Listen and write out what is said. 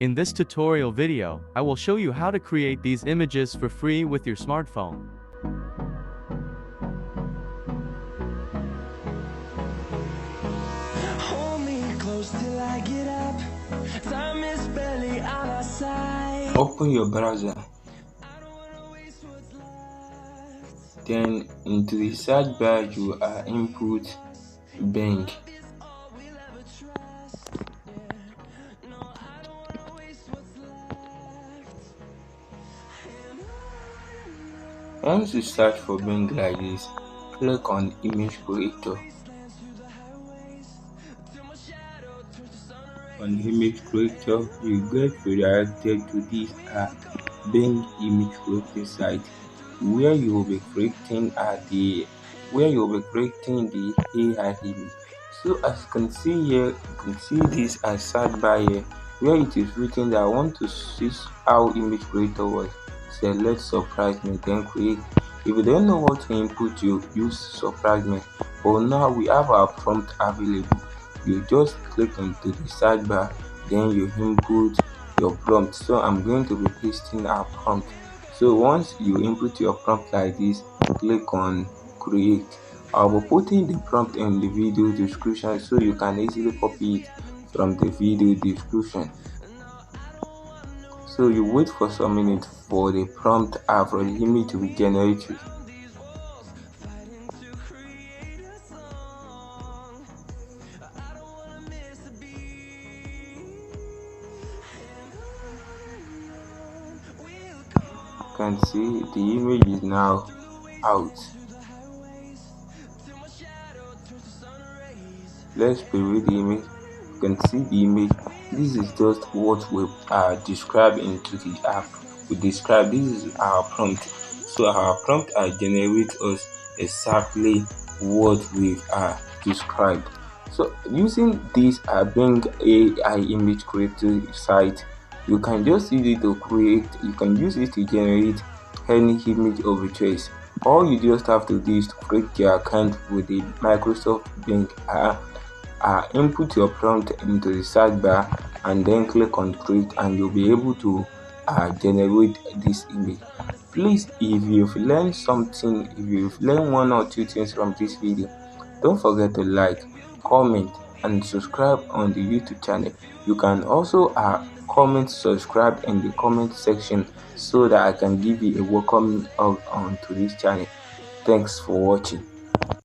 In this tutorial video, I will show you how to create these images for free with your smartphone. Hold me close till I get up. Time is barely on our side. Open your browser, then into the search bar you are input Bing. Once you search for Bing like this, click on image creator. On image creator, you get redirected to this Bing image creator site where you will be creating the AI image. So as you can see here, you can see this as search bar here where it is written that I want to see how image creator works. Select surprise me, then create. If you don't know what to input, you use surprise me. But now we have our prompt available. You just click into the search bar, then you input your prompt. So I'm going to be pasting our prompt. So once you input your prompt like this, click on create. I will be putting the prompt in the video description so you can easily copy it from the video description. So you wait for some minutes for the prompt for the image to be generated. You can see the image is now out. Let's preview the image. You can see the image. This is just what we describe into the app. This is our prompt. So our prompt generates us exactly what we've described. So using this Bing AI image creator site, you can just use it to create. You can use it to generate any image of your choice. All you just have to do is to create your account with the Microsoft Bing. Input your prompt into the search bar and then click on create, and you'll be able to generate this image. Please, if you've learned something, if you've learned one or two things from this video, don't forget to like, comment and subscribe on the YouTube channel. You can also comment, subscribe in the comment section so that I can give you a welcome onto this channel. Thanks for watching.